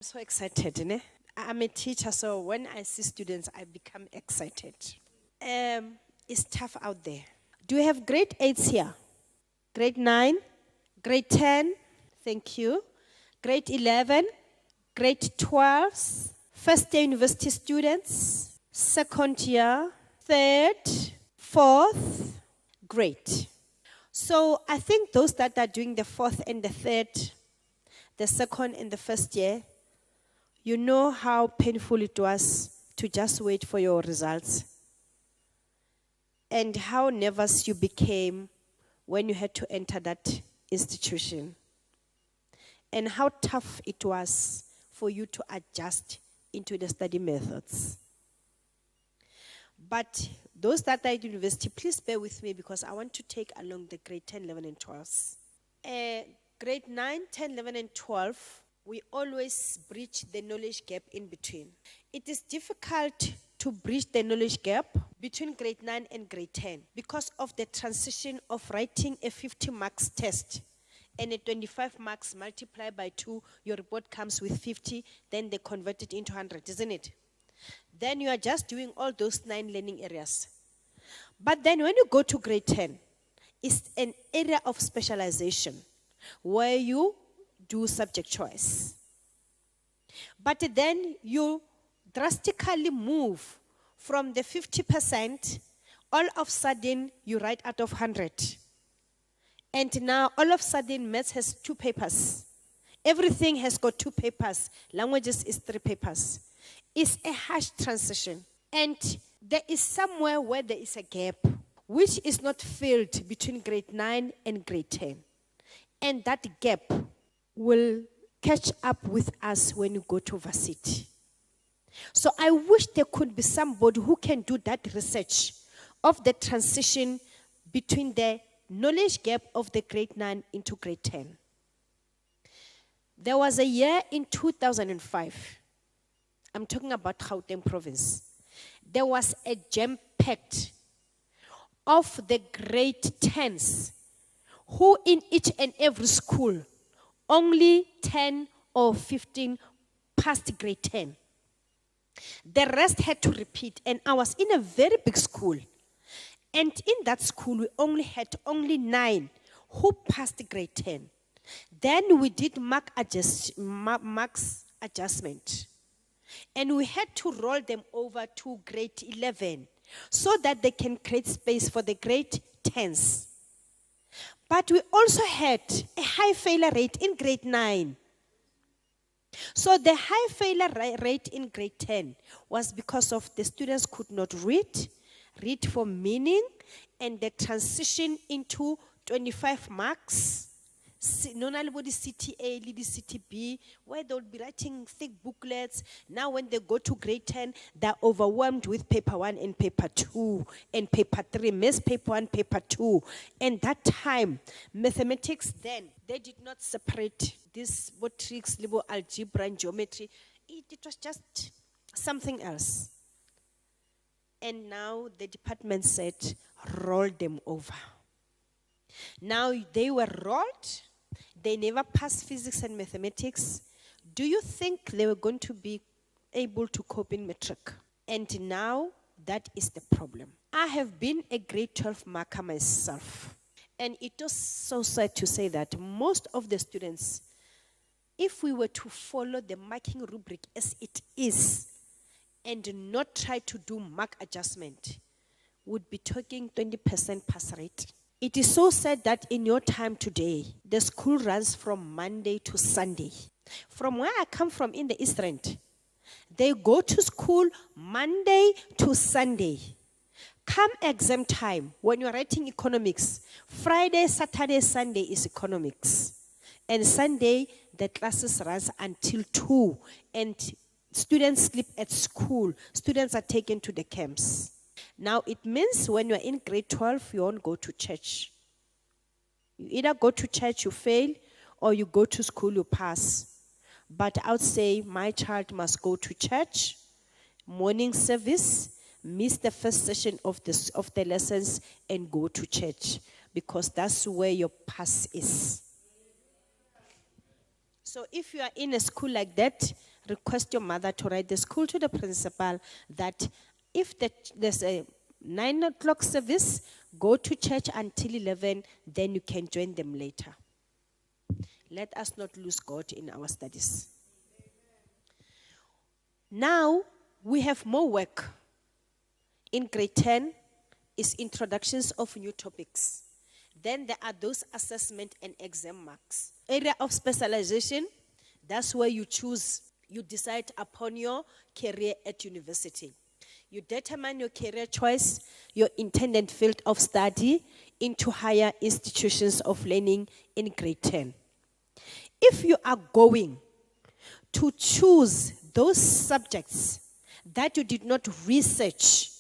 So excited, ne? I'm a teacher, so when I see students, I become excited. It's tough out there. Do you have grade 8s here? Grade 9? Grade 10? Thank you. Grade 11? Grade 12s? First year university students? Second year? Third? Fourth? Great. So I think those that are doing the fourth and the third, the second and the first year, you know how painful it was to just wait for your results. And how nervous you became when you had to enter that institution. And how tough it was for you to adjust into the study methods. But those that are at university, please bear with me because I want to take along the grade 10, 11, and 12s. Grade 9, 10, 11, and 12, we always bridge the knowledge gap in between. It is difficult to bridge the knowledge gap between grade 9 and grade 10 because of the transition of writing a 50 marks test and a 25 marks multiplied by 2, your report comes with 50, then they convert it into 100, isn't it? Then you are just doing all those 9 learning areas. But then when you go to grade 10, it's an area of specialization where you do subject choice. But then you drastically move from the 50%, all of a sudden you write out of 100. And now all of a sudden maths has 2 papers. Everything has got 2 papers. Languages is 3 papers. It's a harsh transition. And there is somewhere where there is a gap, which is not filled between grade 9 and grade 10. And that gap will catch up with us when you go to varsity. So I wish there could be somebody who can do that research of the transition between the knowledge gap of the grade 9 into grade 10. There was a year in 2005. I'm talking about Gauteng province. There was a jam-packed of the grade 10s who in each and every school only 10 or 15 passed grade 10. The rest had to repeat, and I was in a very big school. And in that school, we only had 9 who passed grade 10. Then we did marks adjustment. And we had to roll them over to grade 11 so that they can create space for the grade 10s. But we also had a high failure rate in grade 9. So the high failure rate in grade 10 was because of the students could not read for meaning, and the transition into 25 marks, non-alibody CTA, Lidi CTB, where they'll be writing thick booklets. Now when they go to grade 10, they're overwhelmed with paper 1 and paper 2 and paper 3, miss paper 1, paper 2. And that time, mathematics then, they did not separate this matrix, liberal algebra and geometry. It was just something else. And now the department said, roll them over. Now they were rolled. They never passed physics and mathematics. Do you think they were going to be able to cope in matric? And now that is the problem. I have been a grade 12 marker myself. And it was so sad to say that most of the students, if we were to follow the marking rubric as it is and not try to do mark adjustment, would be talking 20% pass rate. It is so sad that in your time today, the school runs from Monday to Sunday. From where I come from in the East End, they go to school Monday to Sunday. Come exam time, when you're writing economics, Friday, Saturday, Sunday is economics. And Sunday, the classes runs until 2. And students sleep at school. Students are taken to the camps. Now, it means when you're in grade 12, you won't go to church. You either go to church, you fail, or you go to school, you pass. But I would say my child must go to church, morning service, miss the first session of the lessons, and go to church, because that's where your pass is. So if you are in a school like that, request your mother to write the school to the principal that if there's a 9 o'clock service, go to church until 11, then you can join them later. Let us not lose God in our studies. Now, we have more work. In grade 10 is introductions of new topics. Then there are those assessment and exam marks. Area of specialization, that's where you decide upon your career at university. You determine your career choice, your intended field of study into higher institutions of learning in grade 10. If you are going to choose those subjects that you did not research,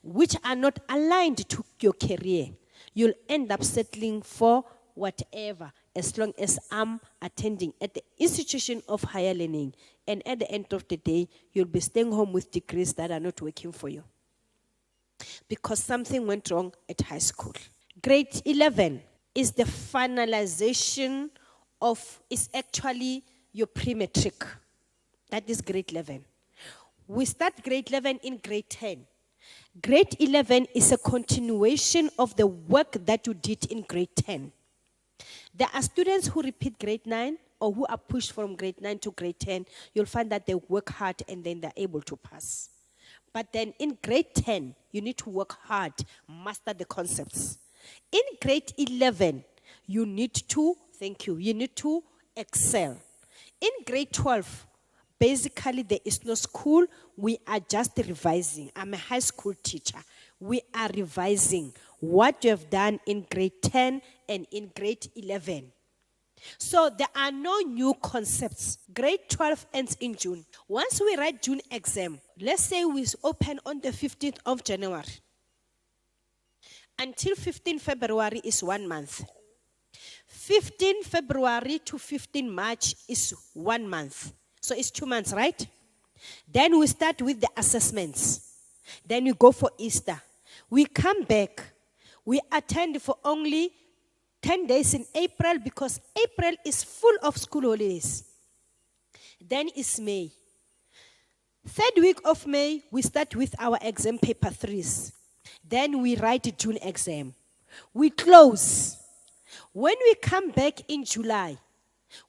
which are not aligned to your career, you'll end up settling for whatever, as long as I'm attending at the institution of higher learning. And at the end of the day, you'll be staying home with degrees that are not working for you, because something went wrong at high school. Grade 11 is the finalization is actually your pre-matric. That is grade 11. We start grade 11 in grade 10. Grade 11 is a continuation of the work that you did in grade 10. There are students who repeat grade 9 or who are pushed from grade 9 to grade 10. You'll find that they work hard and then they're able to pass. But then in grade 10, you need to work hard, master the concepts. In grade 11, you need to excel. In grade 12, basically there is no school. We are just revising. I'm a high school teacher. We are revising what you have done in grade 10 and in grade 11. So there are no new concepts. Grade 12 ends in June. Once we write June exam, let's say we open on the 15th of January. Until 15 February is 1 month. 15 February to 15 March is 1 month. So it's 2 months, right? Then we start with the assessments. Then we go for Easter. We come back. We attend for only 10 days in April because April is full of school holidays. Then it's May. 3rd week of May, we start with our exam paper 3s. Then we write June exam. We close. When we come back in July,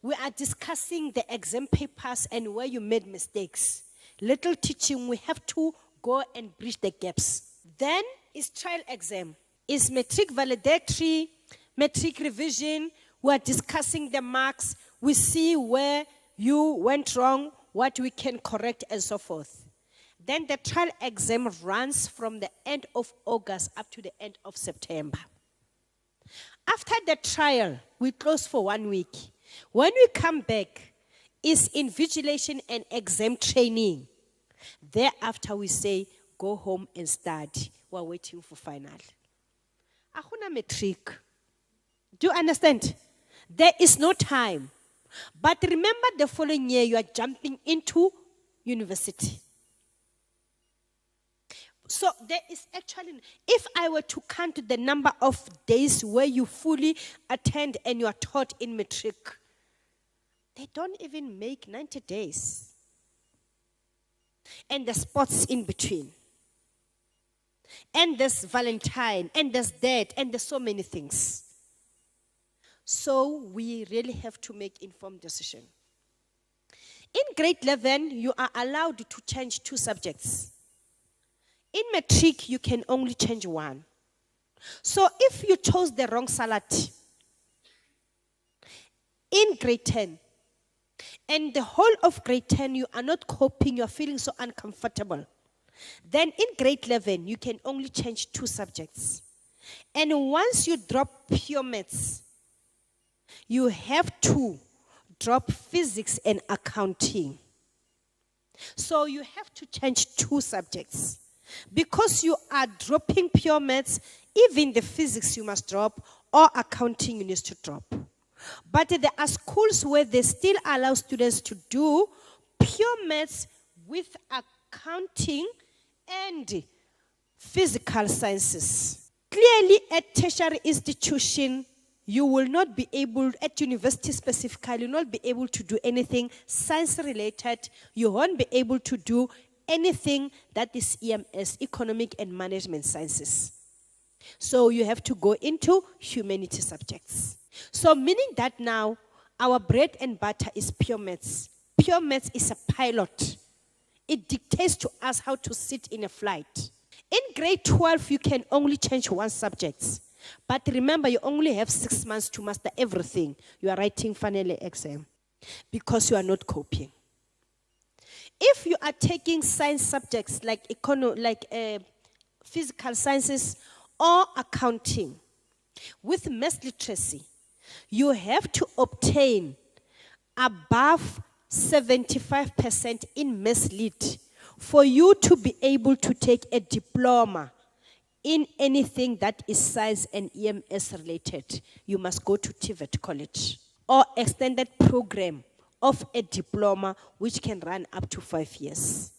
we are discussing the exam papers and where you made mistakes. Little teaching, we have to go and bridge the gaps. Then it's trial exam. It's matric validatory, matric revision. We are discussing the marks. We see where you went wrong, what we can correct, and so forth. Then the trial exam runs from the end of August up to the end of September. After the trial, we close for 1 week. When we come back, it's invigilation and exam training. Thereafter, we say, go home and study. We're waiting for final. Akuna matric. Do you understand? There is no time. But remember, the following year, you are jumping into university. So there is actually, if I were to count the number of days where you fully attend and you are taught in matric, they don't even make 90 days. And there's sports in between. And there's Valentine, and there's that, and there's so many things. So we really have to make informed decision. In grade 11, you are allowed to change 2 subjects. In matric, you can only change 1. So if you chose the wrong salad in grade 10, and the whole of grade 10, you are not coping, you are feeling so uncomfortable, then in grade 11, you can only change 2 subjects. And once you drop pure maths, you have to drop physics and accounting. So you have to change 2 subjects. Because you are dropping pure maths, even the physics you must drop, or accounting you need to drop. But there are schools where they still allow students to do pure maths with accounting and physical sciences. Clearly, at tertiary institution, you will not be able, at university specifically, you will not be able to do anything science related. You won't be able to do anything that is EMS, Economic and Management Sciences. So you have to go into humanity subjects. So meaning that now, our bread and butter is pure maths. Pure maths is a pilot. It dictates to us how to sit in a flight. In grade 12, you can only change one subject. But remember, you only have 6 months to master everything. You are writing final exam because you are not copying. If you are taking science subjects like physical sciences or accounting with math literacy, you have to obtain above 75% in math lit for you to be able to take a diploma in anything that is science and EMS related. You must go to TVET college or extended program of a diploma which can run up to 5 years.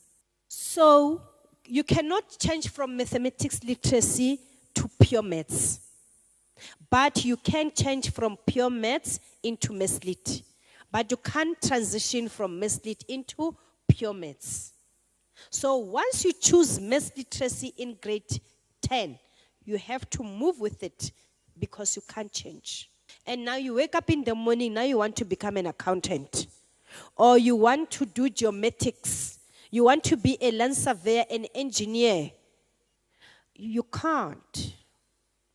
So you cannot change from mathematics literacy to pure maths, but you can change from pure maths into maths lit, but you can't transition from maths lit into pure maths. So once you choose maths literacy in grade 10, you have to move with it because you can't change. And now you wake up in the morning, now you want to become an accountant, or you want to do geomatics, you want to be a land surveyor, an engineer. You can't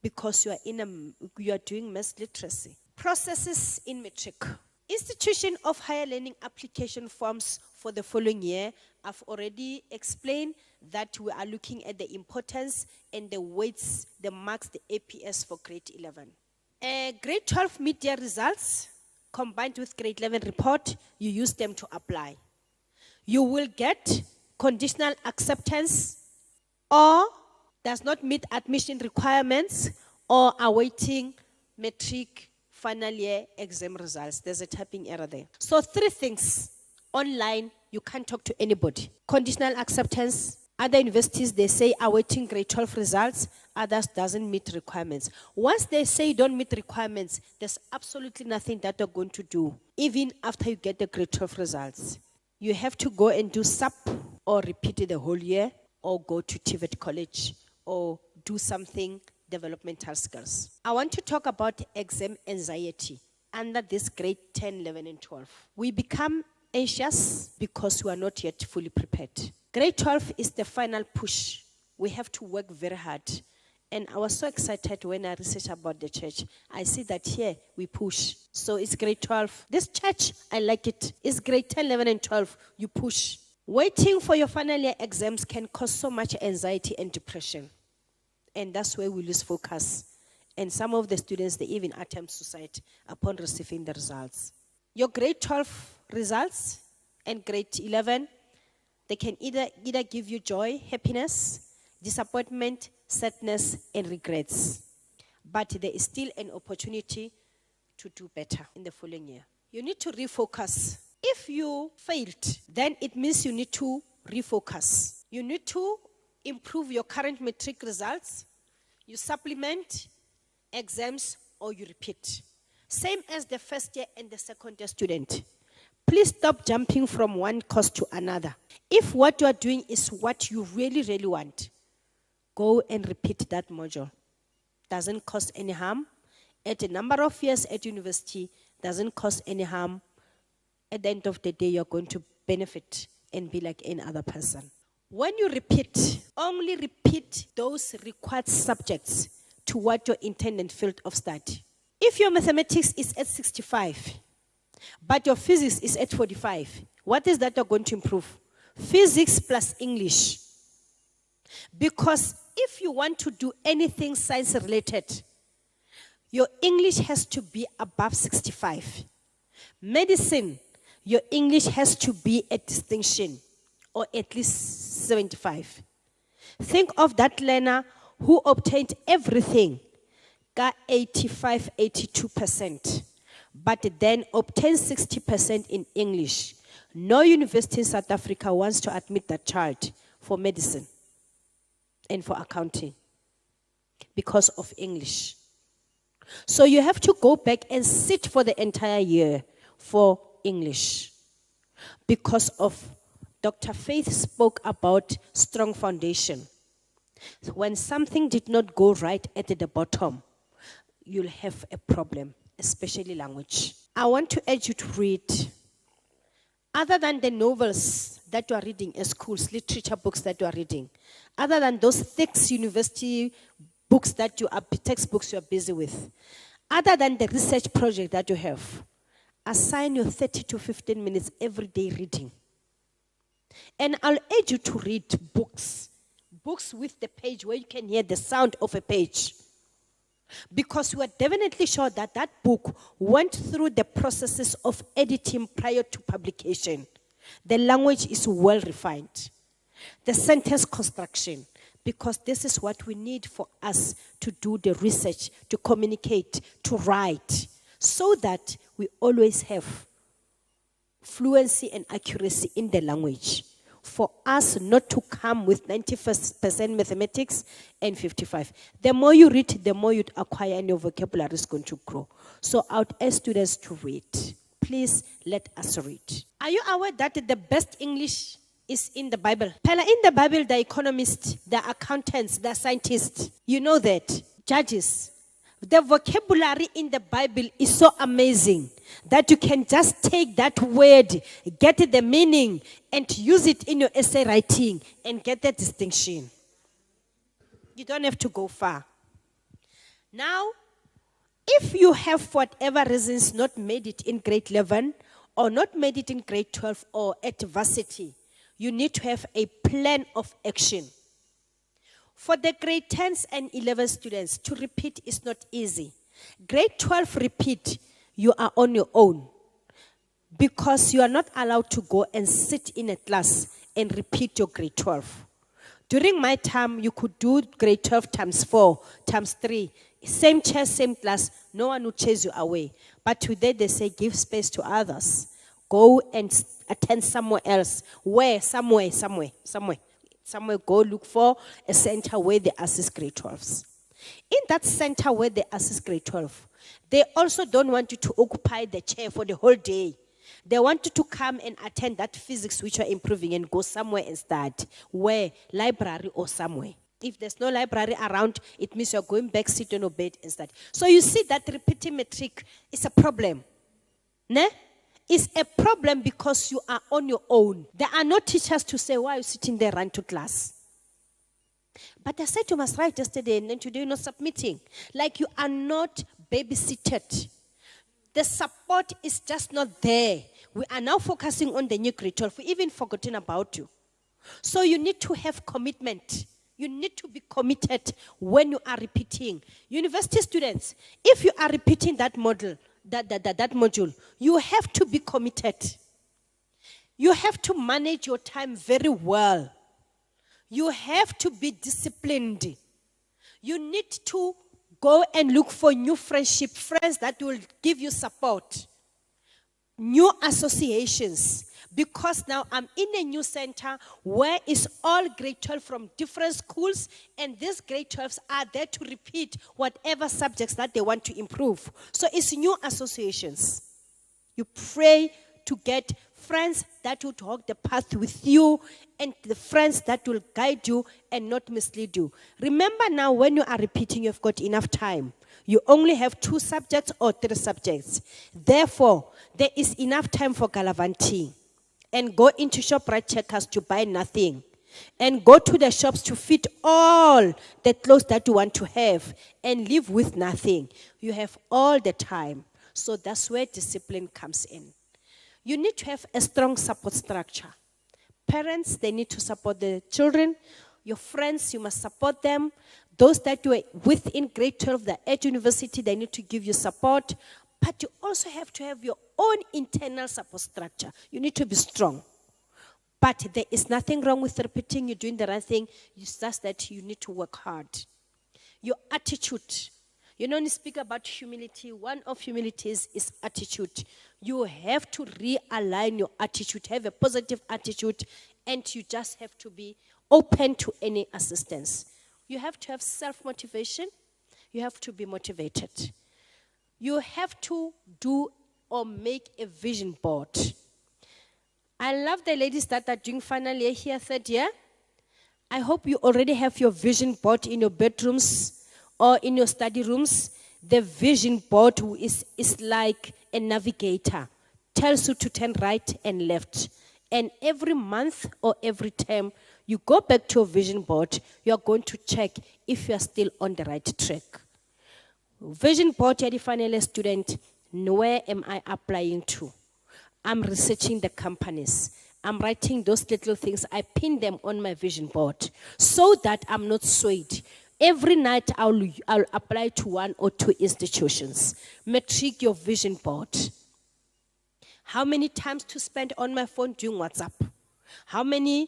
because you are doing maths literacy. Processes in matric. Institution of higher learning application forms for the following year. I've already explained that we are looking at the importance and the weights, the marks, the APS for grade 11. Grade 12 mid-year results combined with grade 11 report, you use them to apply. You will get conditional acceptance or does not meet admission requirements or awaiting matric final year exam results. There's a typing error there. So 3 things. Online, you can't talk to anybody. Conditional acceptance. Other universities, they say awaiting grade 12 results. Others doesn't meet requirements. Once they say you don't meet requirements, there's absolutely nothing that they're going to do, even after you get the grade 12 results. You have to go and do SAP or repeat it the whole year or go to TVET college or do something developmental skills. I want to talk about exam anxiety under this grade 10, 11, and 12. We become anxious because we are not yet fully prepared. Grade 12 is the final push. We have to work very hard. And I was so excited when I researched about the church. I see that here we push. So it's grade 12. This church, I like it. It's grade 10, 11, and 12. You push. Waiting for your final year exams can cause so much anxiety and depression. And that's where we lose focus. And some of the students, they even attempt suicide upon receiving the results. Your grade 12 results and grade 11, they can either give you joy, happiness, disappointment, sadness, and regrets. But there is still an opportunity to do better in the following year. You need to refocus. If you failed, then it means you need to refocus. You need to improve your current matric results. You supplement exams or you repeat. Same as the first year and the second year student. Please stop jumping from one course to another. If what you are doing is what you really, really want, go and repeat that module. Doesn't cause any harm. At a number of years at university, doesn't cause any harm. At the end of the day, you're going to benefit and be like any other person. When you repeat, only repeat those required subjects to what your intended field of study. If your mathematics is at 65, but your physics is at 45, what is that you're going to improve? Physics plus English. Because if you want to do anything science related, your English has to be above 65. Medicine, your English has to be a distinction or at least 75. Think of that learner who obtained everything, got 85, 82%, but then obtained 60% in English. No university in South Africa wants to admit that child for medicine and for accounting because of English. So you have to go back and sit for the entire year for English. Because of Dr. Faith spoke about strong foundation. So when something did not go right at the bottom, you'll have a problem, especially language. I want to urge you to read. Other than the novels that you are reading in schools, literature books that you are reading, other than those thick university books that you are, textbooks you are busy with, other than the research project that you have, assign your 30 to 15 minutes every day reading. And I'll urge you to read books with the page where you can hear the sound of a page. Because we are definitely sure that that book went through the processes of editing prior to publication. The language is well refined. The sentence construction, because this is what we need for us to do the research, to communicate, to write, so that we always have fluency and accuracy in the language. For us not to come with 91% mathematics and 55. The more you read, the more you acquire and your vocabulary is going to grow. So I would ask students to read. Please let us read. Are you aware that the best English is in the Bible? Pella, in the Bible, the economists, the accountants, the scientists, you know that, judges. The vocabulary in the Bible is so amazing that you can just take that word, get the meaning, and use it in your essay writing and get the distinction. You don't have to go far. Now, if you have, for whatever reasons, not made it in grade 11 or not made it in grade 12 or at varsity, you need to have a plan of action. For the grade 10s and 11 students, to repeat is not easy. Grade 12 repeat, you are on your own. Because you are not allowed to go and sit in a class and repeat your grade 12. During my time, you could do grade 12 times 4, times 3. Same chair, same class, no one will chase you away. But today they say give space to others. Go and attend somewhere else. Where? Somewhere. Somewhere go look for a center where they assist grade 12s. In that center where they assist grade 12, they also don't want you to occupy the chair for the whole day. They want you to come and attend that physics which you are improving and go somewhere and start. Where? Library or somewhere. If there's no library around, it means you're going back, sit on your bed and start. So you see that repeating metric is a problem. Ne? It's a problem because you are on your own. There are no teachers to say, why are you sitting there, run to class? But I said you must write yesterday and then today you're not submitting. Like you are not babysitted. The support is just not there. We are now focusing on the new grade 12. We even forgotten about you. So you need to have commitment. You need to be committed when you are repeating. University students, if you are repeating that model, that module, you have to be committed. You have to manage your time very well. You have to be disciplined. You need to go and look for new friendship, friends that will give you support. New associations. Because now I'm in a new center where it's all grade 12 from different schools, and these grade 12s are there to repeat whatever subjects that they want to improve. So it's new associations. You pray to get friends that will walk the path with you and the friends that will guide you and not mislead you. Remember now, when you are repeating, you've got enough time. You only have 2 subjects or 3 subjects. Therefore, there is enough time for gallivanting. And go into ShopRite Checkers to buy nothing. And go to the shops to fit all the clothes that you want to have and live with nothing. You have all the time. So that's where discipline comes in. You need to have a strong support structure. Parents, they need to support the children. Your friends, you must support them. Those that you are with in grade 12, they're at university, they need to give you support. But you also have to have your own internal support structure. You need to be strong. But there is nothing wrong with repeating. You're doing the right thing. It's just that you need to work hard. Your attitude. You know, when you speak about humility, one of humilities is attitude. You have to realign your attitude, have a positive attitude, and you just have to be open to any assistance. You have to have self-motivation. You have to be motivated. you have to do or make a vision board. I love the ladies that are doing final year here, third year. I hope you already have your vision board in your bedrooms or in your study rooms. The vision board is like a navigator. Tells you to turn right and left. And every month or every term, you go back to your vision board, you are going to check if you are still on the right track. Vision board, the final student, where am I applying to? I'm researching the companies. I'm writing those little things. I pin them on my vision board so that I'm not swayed. Every night I'll apply to 1 or 2 institutions. Metric your vision board. How many times to spend on my phone doing WhatsApp? How many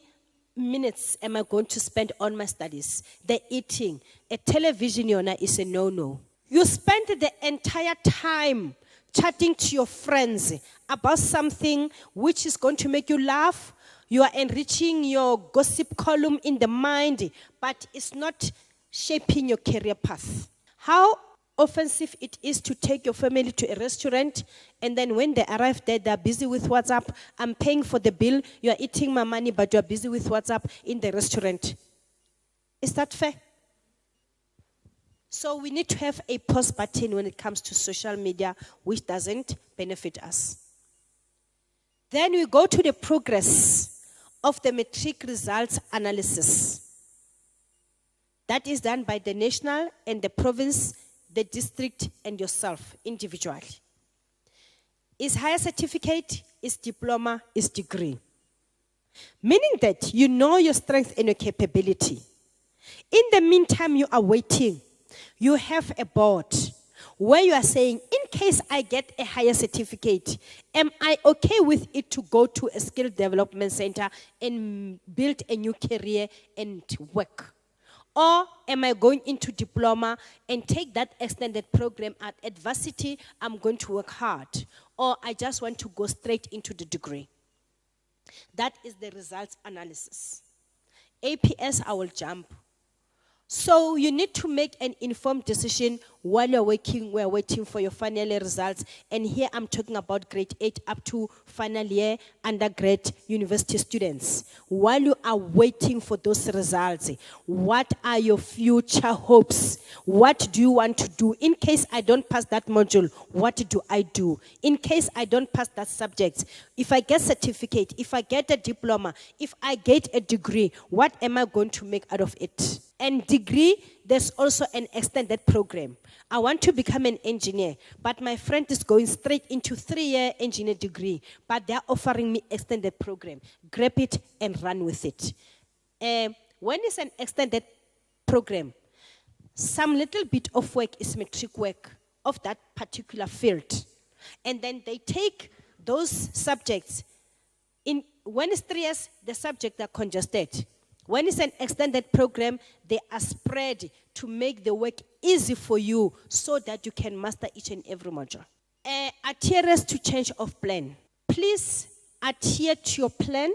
minutes am I going to spend on my studies? The eating. A television is a no-no. You spend the entire time chatting to your friends about something which is going to make you laugh. You are enriching your gossip column in the mind, but it's not shaping your career path. How offensive it is to take your family to a restaurant, and then when they arrive there, they're busy with WhatsApp. I'm paying for the bill. You are eating my money, but you're busy with WhatsApp in the restaurant. Is that fair? So we need to have a pause button when it comes to social media, which doesn't benefit us. Then we go to the progress of the matric results analysis. That is done by the national and the province, the district, and yourself individually. Is higher certificate, is diploma, is degree. Meaning that you know your strength and your capability. In the meantime, you are waiting. You have a board where you are saying, in case I get a higher certificate, am I okay with it to go to a skill development center and build a new career and work? Or am I going into diploma and take that extended program at varsity? I'm going to work hard. Or I just want to go straight into the degree. That is the results analysis. APS, I will jump. So you need to make an informed decision while you're working. We're waiting for your final year results. And here I'm talking about grade 8 up to final year undergrad university students. While you are waiting for those results, what are your future hopes? What do you want to do? In case I don't pass that module, what do I do? In case I don't pass that subject, if I get certificate, if I get a diploma, if I get a degree, what am I going to make out of it? And degree, there's also an extended program. I want to become an engineer, but my friend is going straight into 3-year engineer degree, but they're offering me extended program. Grab it and run with it. When it's an extended program, some little bit of work is matric work of that particular field. And then they take those subjects. When it's 3 years, the subjects are congested. When it's an extended program, they are spread to make the work easy for you so that you can master each and every module. Adherence to change of plan. Please adhere to your plan,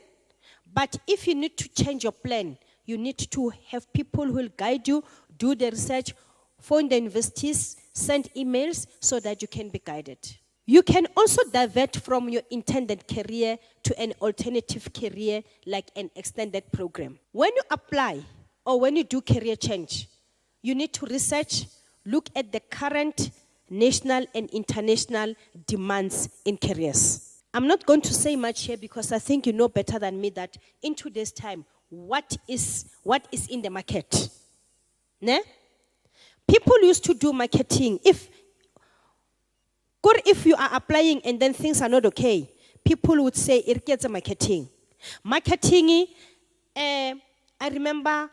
but if you need to change your plan, you need to have people who will guide you, do the research, phone the universities, send emails so that you can be guided. You can also divert from your intended career to an alternative career like an extended program. When you apply or when you do career change, you need to research, look at the current national and international demands in careers. I'm not going to say much here because I think you know better than me that in today's time, what is in the market? Ne? People used to do marketing. If you are applying and then things are not okay, people would say, it gets a marketing. Marketing, I remember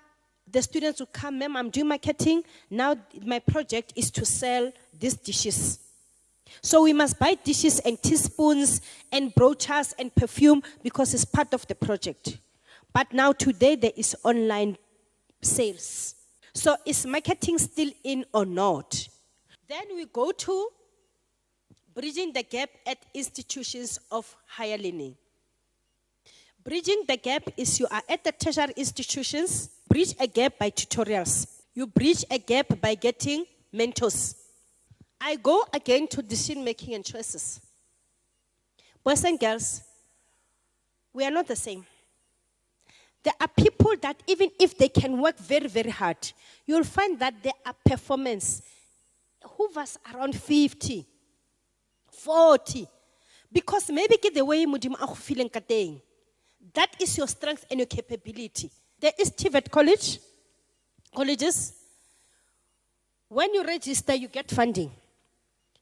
the students would come, ma'am, I'm doing marketing. Now my project is to sell these dishes. So we must buy dishes and teaspoons and brochures and perfume because it's part of the project. But now today there is online sales. So is marketing still in or not? Then we go to bridging the gap at institutions of higher learning. Bridging the gap is you are at the tertiary institutions, bridge a gap by tutorials. You bridge a gap by getting mentors. I go again to decision making and choices. Boys and girls, we are not the same. There are people that even if they can work very, very hard, you'll find that their performance hovers around 50, 40. Because maybe get the way you feeling kateng. That is your strength and your capability. There is TVET colleges. When you register, you get funding.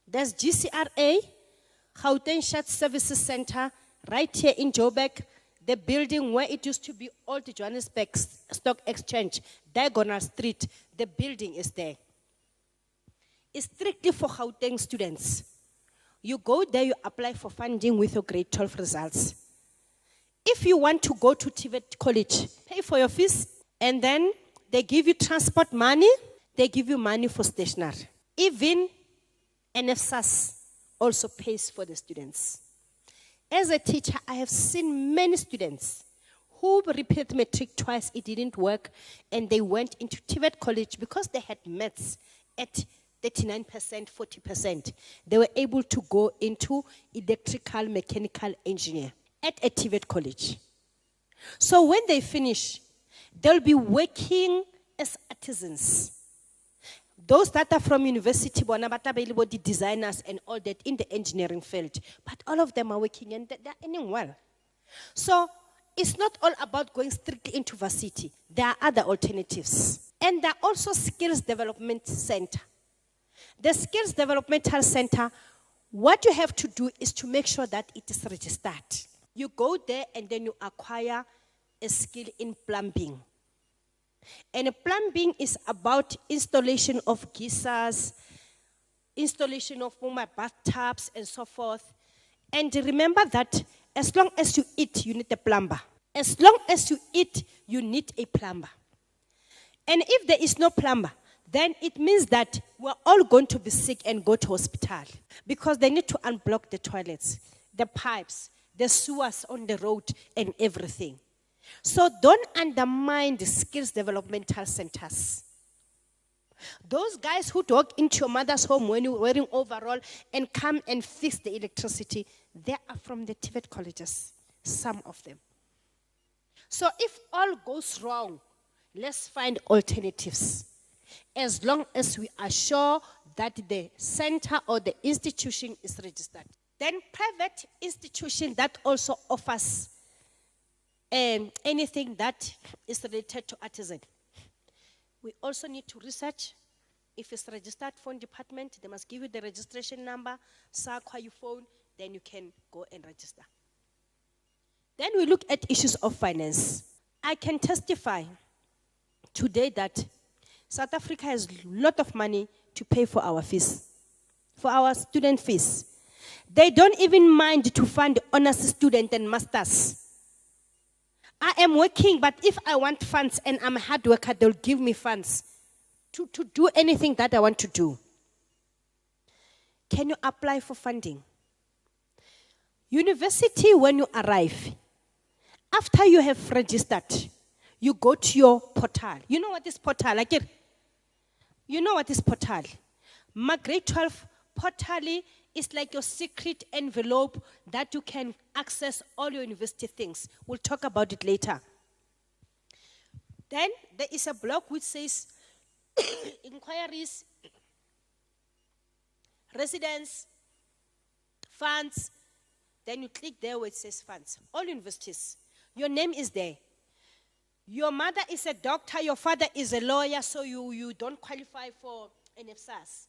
There's GCRA, Gauteng Shared Services Center, right here in Joburg, the building where it used to be Old Johannesburg Stock Exchange, Diagonal Street, the building is there. It's strictly for Gauteng students. You go there, you apply for funding with your grade 12 results. If you want to go to TVET College, pay for your fees, and then they give you transport money, they give you money for stationery. Even NFSAS also pays for the students. As a teacher, I have seen many students who repeated matric twice, it didn't work, and they went into TVET College because they had maths at 39%, 40%. They were able to go into electrical, mechanical engineer at a TVET College. So when they finish, they'll be working as artisans. Those that are from university, the designers and all that in the engineering field. But all of them are working and they're earning well. So it's not all about going strictly into varsity. There are other alternatives. And there are also skills development center. The skills developmental center, what you have to do is to make sure that it is registered. You go there and then you acquire a skill in plumbing. And plumbing is about installation of geysers, installation of bathtubs, and so forth. And remember that as long as you eat, you need a plumber. As long as you eat, you need a plumber. And if there is no plumber, then it means that we're all going to be sick and go to hospital. Because they need to unblock the toilets, the pipes, the sewers on the road, and everything. So don't undermine the skills developmental centers. Those guys who walk into your mother's home when you're wearing overall and come and fix the electricity, they are from the TVET colleges, some of them. So if all goes wrong, let's find alternatives. As long as we are sure that the center or the institution is registered. Then private institution that also offers anything that is related to artisan. We also need to research if it's registered phone department, they must give you the registration number, sakwa your phone, then you can go and register. Then we look at issues of finance. I can testify today that South Africa has a lot of money to pay for our fees, for our student fees. They don't even mind to fund honors student and masters. I am working, but if I want funds and I'm a hard worker, they'll give me funds to do anything that I want to do. Can you apply for funding? University, when you arrive, after you have registered, you go to your portal. You know what is portal? You know what is portal? My grade 12 portal is like your secret envelope that you can access all your university things. We'll talk about it later. Then there is a block which says inquiries, residence, funds. Then you click there where it says funds. All universities. Your name is there. Your mother is a doctor, your father is a lawyer, so you don't qualify for NFSAS.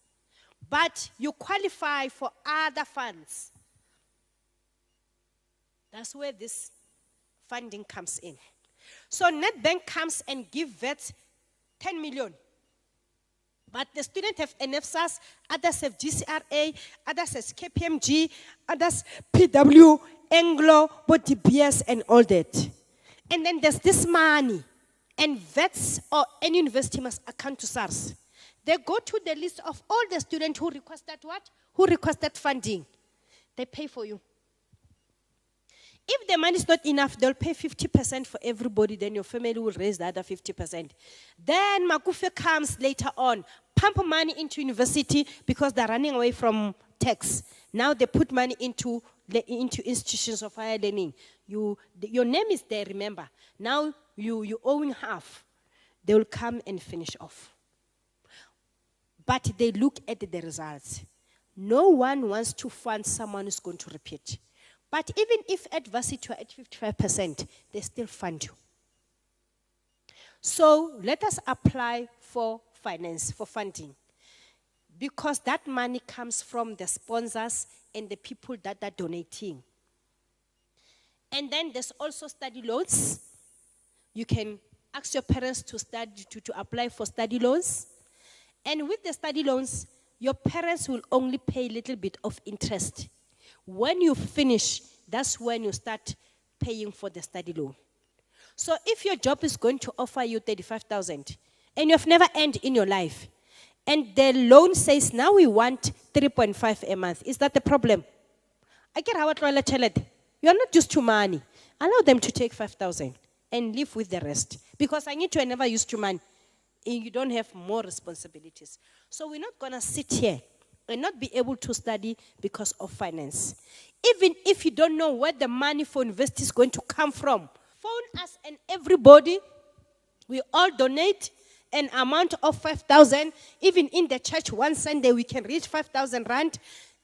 But you qualify for other funds. That's where this funding comes in. So Nedbank comes and gives vets 10 million. But the students have NFSAS, others have GCRA, others have KPMG, others PW, Anglo, DBS, and all that. And then there's this money. And vets or any university must account to SARS. They go to the list of all the students who requested what? Who requested funding. They pay for you. If the money is not enough, they'll pay 50% for everybody. Then your family will raise the other 50%. Then Makufe comes later on, pump money into university because they're running away from tax. Now they put money into institutions of higher learning. Your name is there, remember. Now you're owing half. They will come and finish off. But they look at the results. No one wants to fund someone who's going to repeat. But even if at varsity you're at 55%, they still fund you. So let us apply for finance, for funding. Because that money comes from the sponsors and the people that are donating. And then there's also study loans. You can ask your parents to apply for study loans. And with the study loans, your parents will only pay a little bit of interest. When you finish, that's when you start paying for the study loan. So if your job is going to offer you 35,000 and you've never earned in your life, and the loan says now we want 3.5 a month, is that the problem? I get how you are not used to money. Allow them to take 5,000 and live with the rest. Because I need to, I never used to money. You don't have more responsibilities. So we're not going to sit here and not be able to study because of finance. Even if you don't know where the money for university is going to come from, phone us and everybody, we all donate an amount of 5,000. Even in the church, one Sunday we can reach 5,000 rand.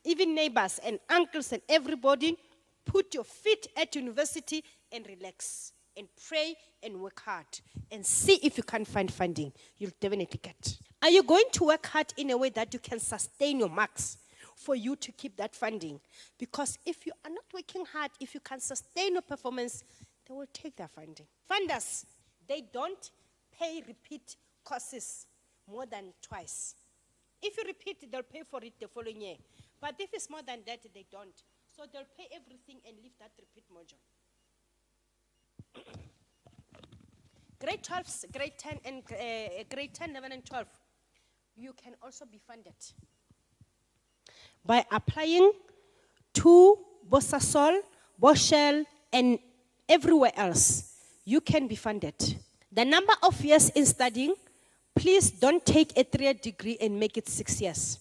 Even neighbors and uncles and everybody, put your feet at university and relax and pray and work hard and see if you can find funding. You'll definitely get. Are you going to work hard in a way that you can sustain your marks for you to keep that funding? Because if you are not working hard, if you can sustain your performance, they will take their funding. Funders, they don't pay repeat courses more than twice. If you repeat, they'll pay for it the following year. But if it's more than that, they don't. So they'll pay everything and leave that repeat module. Grade 12, grade 10, and grade 10, 11, and 12, you can also be funded by applying to Bosasol, Boshell, and everywhere else. You can be funded. The number of years in studying, please don't take a 3-year degree and make it 6 years.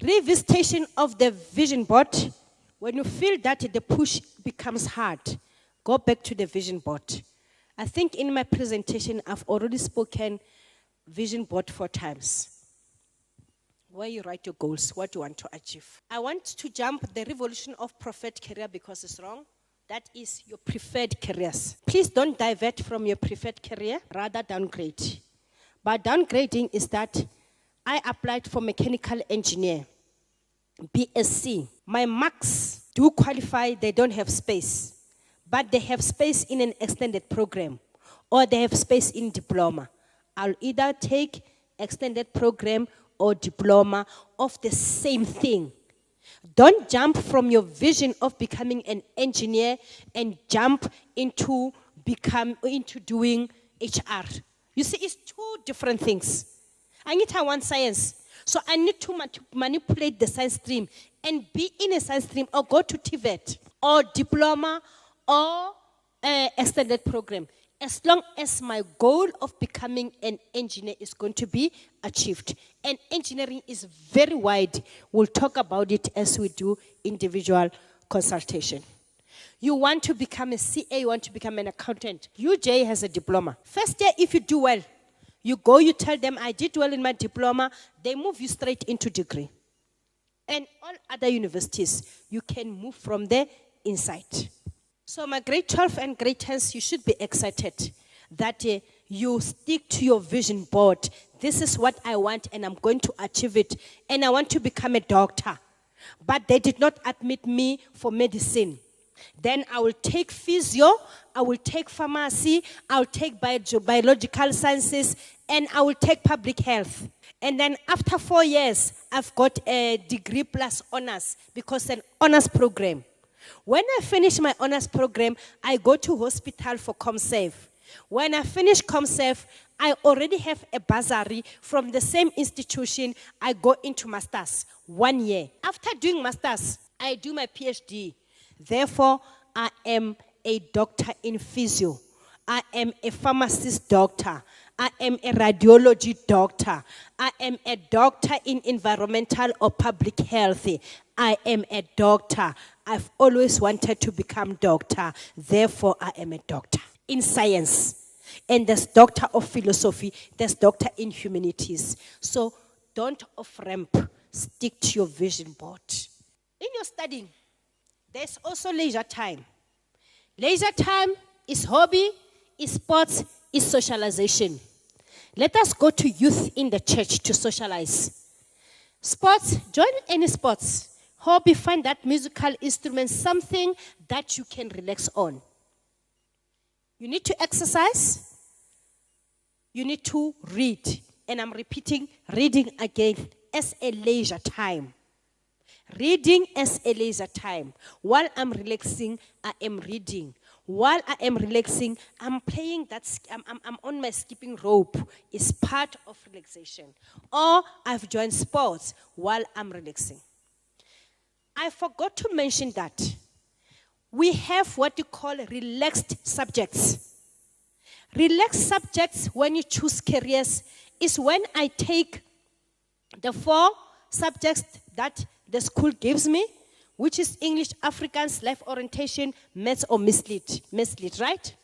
Revisitation of the vision board. When you feel that the push becomes hard, go back to the vision board. I think in my presentation, I've already spoken vision board 4 times, where you write your goals, what you want to achieve. I want to jump the revolution of preferred career because it's wrong. That is your preferred careers. Please don't divert from your preferred career, rather downgrade. But downgrading is that I applied for mechanical engineer, BSc. My marks do qualify, they don't have space. But they have space in an extended program, or they have space in diploma. I'll either take extended program or diploma of the same thing. Don't jump from your vision of becoming an engineer and jump into doing HR. You see, it's 2 different things. I need one science. So I need to manipulate the science stream and be in a science stream or go to TVET or diploma or extended program. As long as my goal of becoming an engineer is going to be achieved. And engineering is very wide. We'll talk about it as we do individual consultation. You want to become a CA, you want to become an accountant. UJ has a diploma. First year, if you do well, you go, you tell them, I did well in my diploma. They move you straight into degree. And all other universities, you can move from there inside. So my grade 12 and grade 10s, you should be excited that you stick to your vision board. This is what I want and I'm going to achieve it. And I want to become a doctor. But they did not admit me for medicine. Then I will take physio, I will take pharmacy, I will take biological sciences, and I will take public health. And then after 4 years, I've got a degree plus honors because an honors program. When I finish my honors program, I go to hospital for ComServe. When I finish ComServe, I already have a bursary from the same institution. I go into masters 1 year. After doing masters, I do my PhD. Therefore, I am a doctor in physio. I am a pharmacist doctor. I am a radiology doctor. I am a doctor in environmental or public health. I am a doctor. I've always wanted to become doctor. Therefore, I am a doctor in science. And there's doctor of philosophy. There's doctor in humanities. So don't off-ramp. Stick to your vision board. In your studying, there's also leisure time. Leisure time is hobby, is sports, is socialization. Let us go to youth in the church to socialize. Sports, join any sports. Hobby, find that musical instrument, something that you can relax on. You need to exercise. You need to read. And I'm repeating, reading again as a leisure time. Reading as a leisure time. While I'm relaxing, I am reading. While I am relaxing, I'm playing that, I'm on my skipping rope. It's part of relaxation. Or I've joined sports while I'm relaxing. I forgot to mention that we have what you call relaxed subjects. Relaxed subjects, when you choose careers, is when I take the 4 subjects that the school gives me, which is English, Afrikaans, life orientation, maths or mislead, right?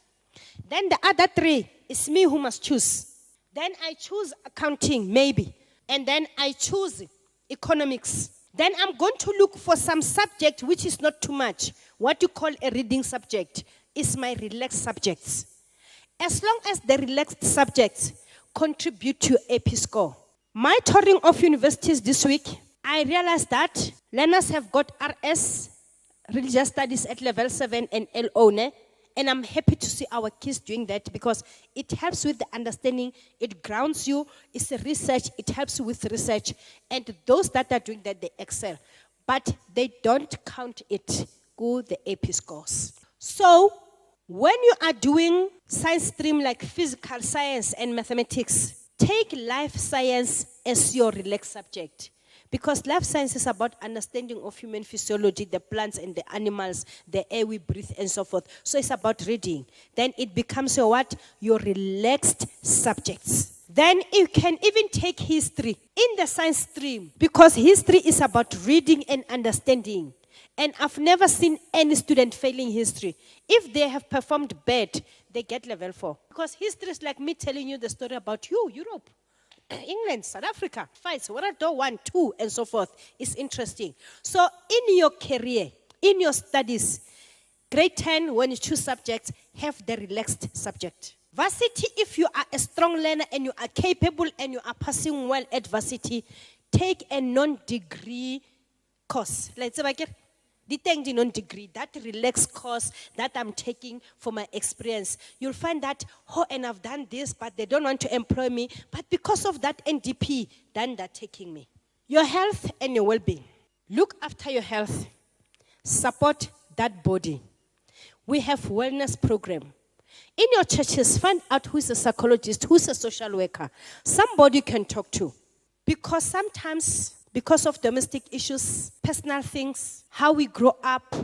Then the other 3 is me who must choose. Then I choose accounting, maybe. And then I choose economics. Then I'm going to look for some subject which is not too much. What you call a reading subject is my relaxed subjects. As long as the relaxed subjects contribute to AP score. My touring of universities this week, I realized that learners have got RS, religious studies at level 7 and LO, and I'm happy to see our kids doing that because it helps with the understanding, it grounds you, it's a research, it helps you with research, and those that are doing that, they excel. But they don't count it to the AP scores. So, when you are doing science stream like physical science and mathematics, take life science as your relaxed subject. Because life science is about understanding of human physiology, the plants and the animals, the air we breathe and so forth. So it's about reading. Then it becomes your what? Your relaxed subjects. Then you can even take history in the science stream. Because history is about reading and understanding. And I've never seen any student failing history. If they have performed bad, they get level 4. Because history is like me telling you the story about you, Europe. England, South Africa, fights, World War I, II, and so forth. It's interesting. So in your career, in your studies, grade 10, when you choose subjects, have the relaxed subject. Varsity, if you are a strong learner and you are capable and you are passing well at varsity, take a non-degree course. Let's say, the non-degree, that relaxed course that I'm taking for my experience. You'll find that, and I've done this, but they don't want to employ me. But because of that NDP, then they're taking me. Your health and your well-being. Look after your health. Support that body. We have wellness program. In your churches, find out who's a psychologist, who's a social worker. Somebody you can talk to. Because sometimes, because of domestic issues, personal things, how we grow up,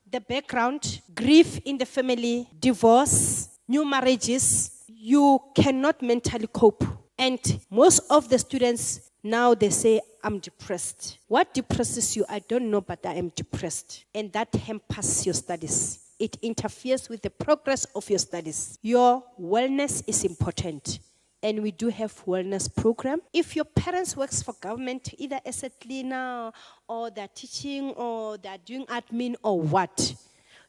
the background, grief in the family, divorce, new marriages, you cannot mentally cope. And most of the students now they say, I'm depressed. What depresses you? I don't know, but I am depressed. And that hampers your studies. It interferes with the progress of your studies. Your wellness is important. And we do have wellness program. If your parents works for government, either as a cleaner or they're teaching or they're doing admin or what,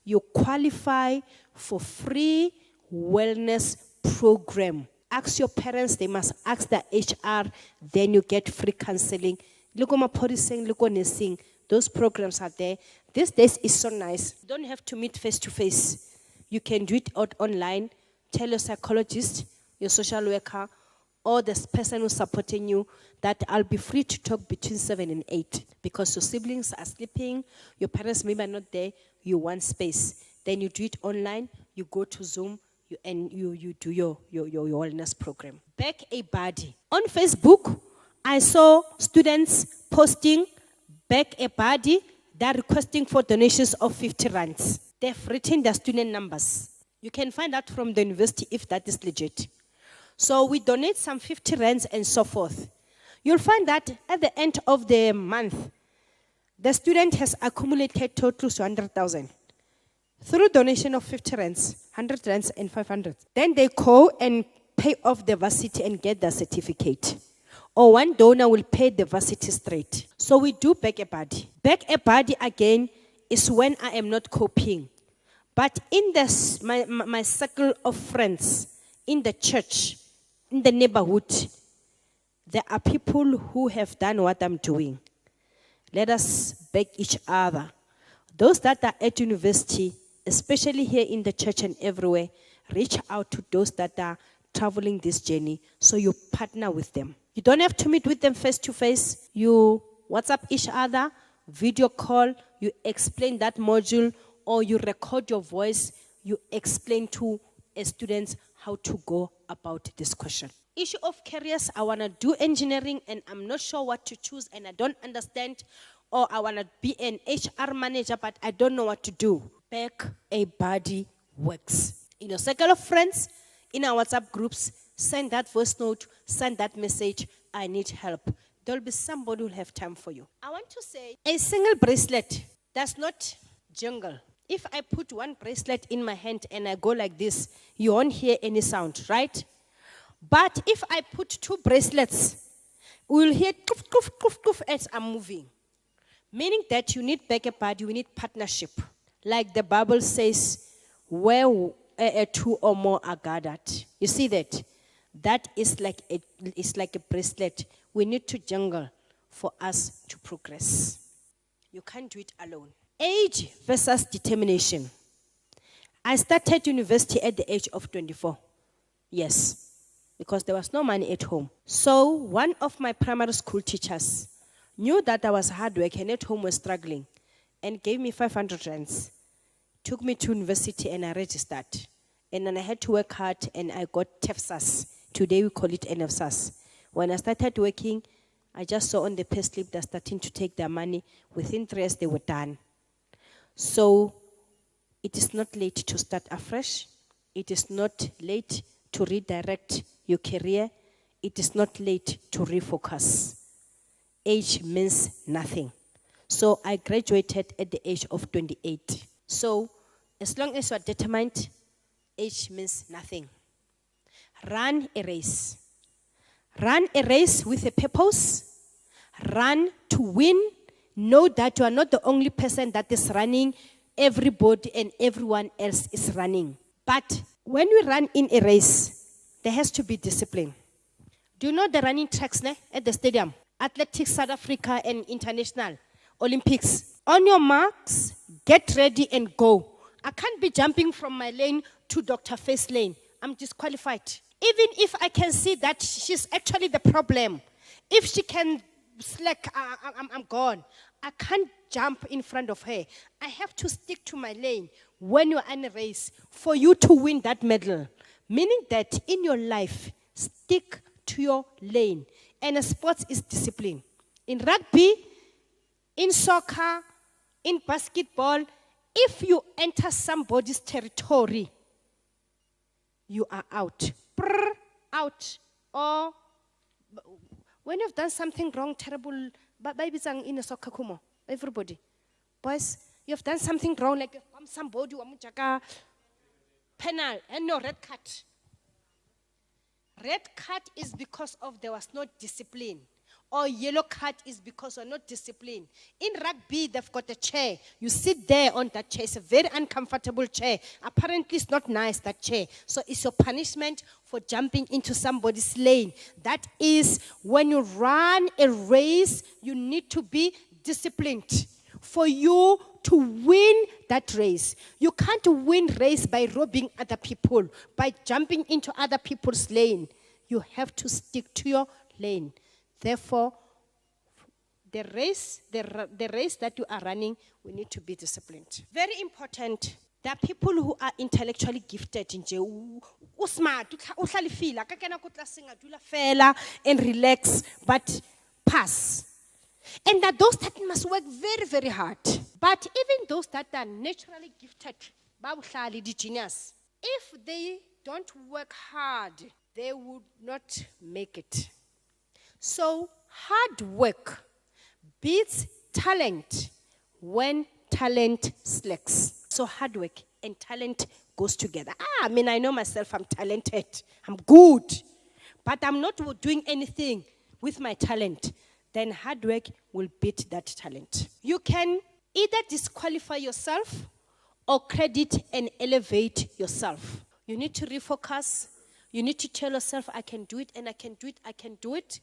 you qualify for free wellness program. Ask your parents, they must ask the HR, then you get free counseling. Those programs are there. These days is so nice. You don't have to meet face to face. You can do it online. Tell your psychologist, your social worker, or the person who's supporting you that I'll be free to talk between 7 and 8 because your siblings are sleeping, your parents maybe are not there, you want space. Then you do it online, you go to Zoom, you do your wellness program. Back a body. On Facebook, I saw students posting back a body. They're requesting for donations of 50 rands. They've written their student numbers. You can find out from the university if that is legit. So we donate some 50 rands and so forth. You'll find that at the end of the month, the student has accumulated total to 100,000 through donation of 50 rands, 100 rands, and 500. Then they go and pay off the varsity and get the certificate. Or one donor will pay the varsity straight. So we do back a body. Back a body again is when I am not copying. But in this, my circle of friends, in the church, in the neighborhood, there are people who have done what I'm doing. Let us back each other. Those that are at university, especially here in the church and everywhere, reach out to those that are traveling this journey so you partner with them. You don't have to meet with them face to face. You WhatsApp each other, video call, you explain that module, or you record your voice, you explain to students how to go about this question. Issue of careers, I want to do engineering and I'm not sure what to choose and I don't understand, or I want to be an HR manager but I don't know what to do. Back a body works. In your circle of friends, in our WhatsApp groups, send that voice note, send that message, I need help. There'll be somebody who'll have time for you. I want to say, a single bracelet does not jingle. If I put one bracelet in my hand and I go like this, you won't hear any sound, right? But if I put two bracelets, we'll hear koof, koof, koof, koof as I'm moving. Meaning that you need backup body, you need partnership. Like the Bible says, where two or more are gathered. You see that? That is like a bracelet. We need to jungle for us to progress. You can't do it alone. Age versus determination. I started university at the age of 24. Yes, because there was no money at home. So one of my primary school teachers knew that I was hard work and at home was struggling and gave me 500 rands. Took me to university and I registered. And then I had to work hard and I got TEFSAS. Today we call it NFSAS. When I started working, I just saw on the pay slip they're starting to take their money. Within 3 years, they were done. So it is not late to start afresh. It is not late to redirect your career. It is not late to refocus. Age means nothing. So I graduated at the age of 28. So as long as you are determined, age means nothing. Run a race. Run a race with a purpose. Run to win. Know that you are not the only person that is running. Everybody and everyone else is running. But when we run in a race, there has to be discipline. Do you know the running tracks at the stadium? Athletics South Africa and International Olympics. On your marks, get ready and go. I can't be jumping from my lane to Dr. Faith's lane. I'm disqualified. Even if I can see that she's actually the problem, if she can slack, I'm gone. I can't jump in front of her. I have to stick to my lane when you're in a race for you to win that medal. Meaning that in your life, stick to your lane. And sports is discipline. In rugby, in soccer, in basketball, if you enter somebody's territory, you are out. Out. Or when you've done something wrong, terrible, in a soccer, everybody. Boys, you've done something wrong, like somebody, penal, and no red card. Red card is because of there was no discipline. Or yellow card is because we're not disciplined. In rugby, they've got a chair. You sit there on that chair. It's a very uncomfortable chair. Apparently, it's not nice, that chair. So it's your punishment for jumping into somebody's lane. That is, when you run a race, you need to be disciplined for you to win that race. You can't win race by robbing other people, by jumping into other people's lane. You have to stick to your lane. Therefore, the race that you are running, we need to be disciplined. Very important. There are people who are intellectually gifted in jail. Smart, and relax, but pass. And that those that must work very, very hard. But even those that are naturally gifted, the genius, if they don't work hard, they would not make it. So hard work beats talent when talent slacks. So hard work and talent goes together. I mean, I know myself, I'm talented, I'm good, but I'm not doing anything with my talent. Then hard work will beat that talent. You can either disqualify yourself or credit and elevate yourself. You need to refocus. You need to tell yourself, I can do it, and I can do it, I can do it.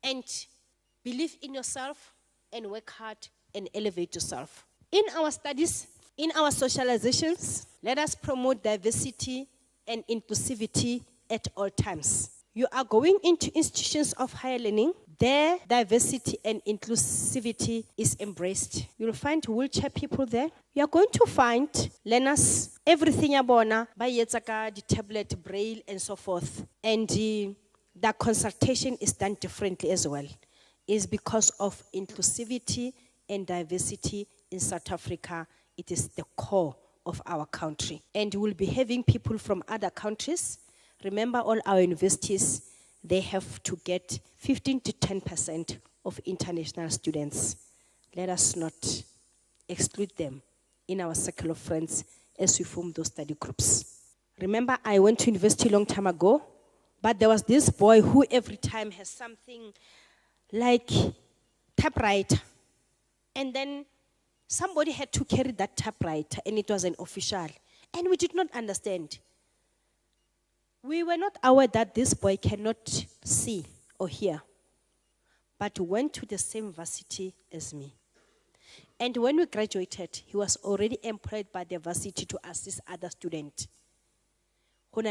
And believe in yourself and work hard and elevate yourself. In our studies, in our socializations, let us promote diversity and inclusivity at all times. You are going into institutions of higher learning. There, diversity and inclusivity is embraced. You'll find wheelchair people there. You are going to find learners, everything abona, bayetsaka, the tablet, braille, and so forth. And the consultation is done differently as well. It's because of inclusivity and diversity in South Africa. It is the core of our country. And we'll be having people from other countries. Remember, all our universities, they have to get 15 to 10% of international students. Let us not exclude them in our circle of friends as we form those study groups. Remember, I went to university a long time ago, but there was this boy who every time has something like typewriter. And then somebody had to carry that typewriter, and it was an official. And we did not understand. We were not aware that this boy cannot see or hear, but went to the same varsity as me. And when we graduated, he was already employed by the varsity to assist other students. In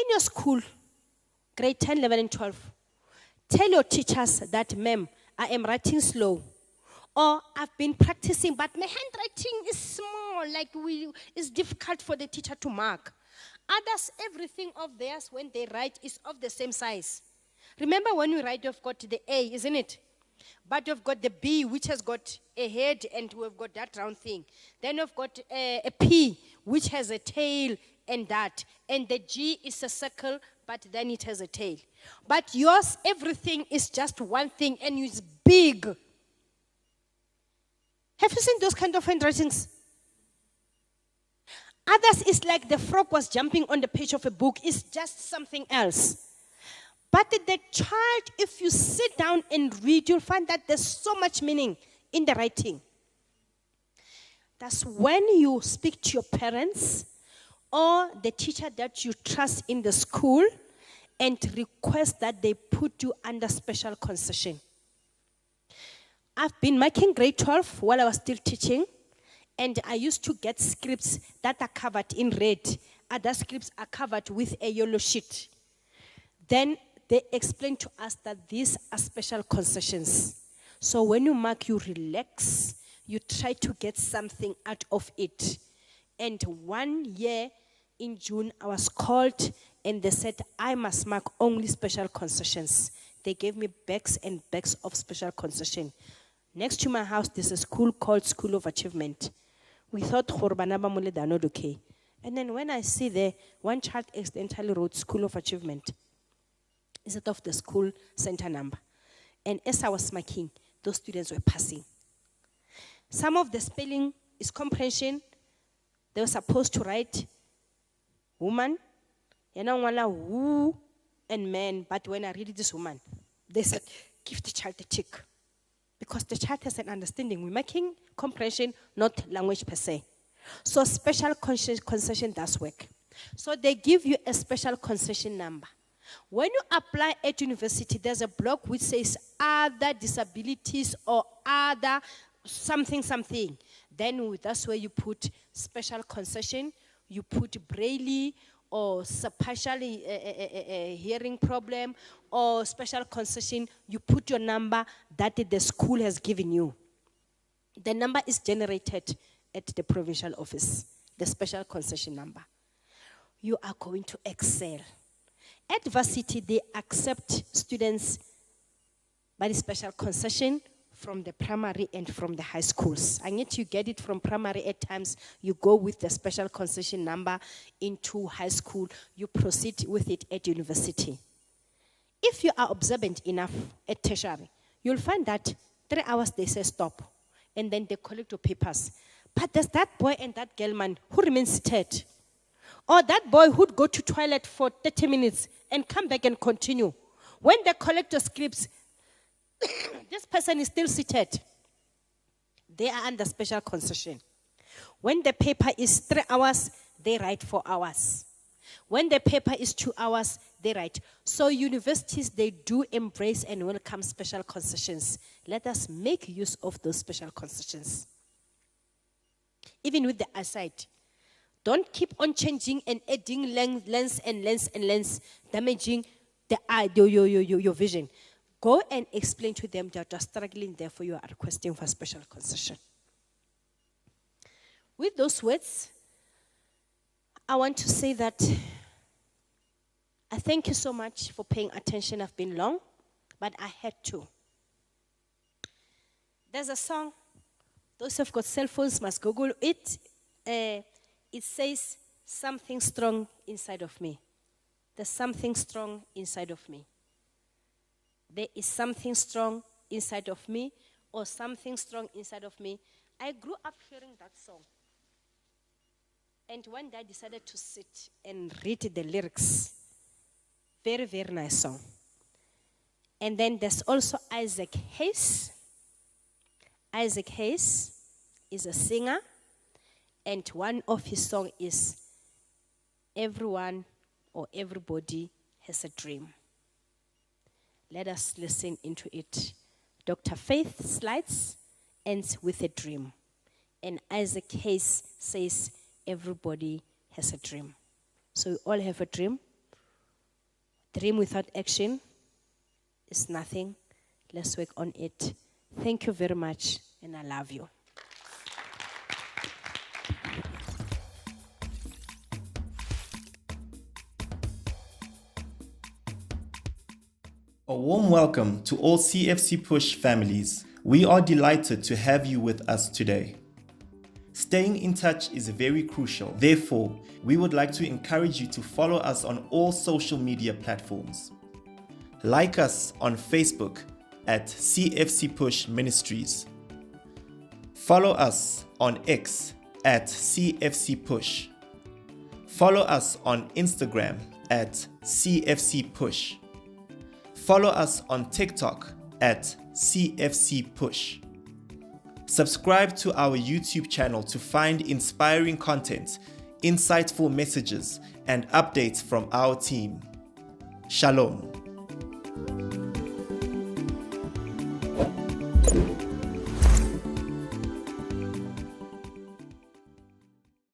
your school, grade 10, 11, and 12, tell your teachers that, ma'am, I am writing slow. Or I've been practicing, but my handwriting is small, like it's difficult for the teacher to mark. Others, everything of theirs, when they write, is of the same size. Remember when we write, we've got the A, isn't it? But we've got the B, which has got a head, and we've got that round thing. Then we've got a P, which has a tail and that. And the G is a circle, but then it has a tail. But yours, everything is just one thing, and it's big. Have you seen those kind of handwritings? Others is like the frog was jumping on the page of a book. It's just something else. But the child, if you sit down and read, you'll find that there's so much meaning in the writing. That's when you speak to your parents or the teacher that you trust in the school and request that they put you under special concession. I've been marking grade 12 while I was still teaching, and I used to get scripts that are covered in red. Other scripts are covered with a yellow sheet. Then they explained to us that these are special concessions. So when you mark, you relax, you try to get something out of it. And 1 year in June, I was called, and they said, I must mark only special concessions. They gave me bags and bags of special concession. Next to my house, there's a school called School of Achievement. We thought, they're not okay. And then when I see there, one child accidentally wrote School of Achievement instead of the school center number. And as I was marking, those students were passing. Some of the spelling is comprehension. They were supposed to write woman, woo, and man. But when I read this woman, they said, give the child a tick. Because the child has an understanding. We're making comprehension, not language per se. So special concession does work. So they give you a special concession number. When you apply at university, there's a block which says other disabilities or other something. Then that's where you put special concession, you put braille or partially hearing problem or special concession, you put your number that the school has given you. The number is generated at the provincial office, the special concession number. You are going to excel. At varsity, they accept students by the special concession from the primary and from the high schools. I need you get it from primary at times. You go with the special concession number into high school. You proceed with it at university. If you are observant enough at tertiary, you'll find that 3 hours they say stop. And then they collect your papers. But there's that boy and that girl man who remains seated. Or that boy who'd go to toilet for 30 minutes and come back and continue. When they collect your scripts, this person is still seated. They are under special concession. When the paper is 3 hours, they write 4 hours. When the paper is 2 hours, they write. So universities, they do embrace and welcome special concessions. Let us make use of those special concessions. Even with the eyesight. Don't keep on changing and adding lens, damaging the eye, your vision. Go and explain to them that you're struggling, therefore you are requesting for special concession. With those words, I want to say that I thank you so much for paying attention. I've been long, but I had to. There's a song. Those who've got cell phones must Google it. It says, something strong inside of me. There's something strong inside of me. There is something strong inside of me, or something strong inside of me. I grew up hearing that song. And one day I decided to sit and read the lyrics. Very, very nice song. And then there's also Isaac Hayes. Isaac Hayes is a singer. And one of his songs is, everyone or everybody has a dream. Let us listen into it. Dr. Faith Slides ends with a dream. And Isaac Hayes says, everybody has a dream. So we all have a dream. Dream without action is nothing. Let's work on it. Thank you very much, and I love you. A warm welcome to all CFC PUSH families. We are delighted to have you with us today. Staying in touch is very crucial. Therefore, we would like to encourage you to follow us on all social media platforms. Like us on Facebook at CFC PUSH Ministries. Follow us on X at CFC PUSH. Follow us on Instagram at CFC PUSH. Follow us on TikTok at CFC PUSH. Subscribe to our YouTube channel to find inspiring content, insightful messages, and updates from our team. Shalom.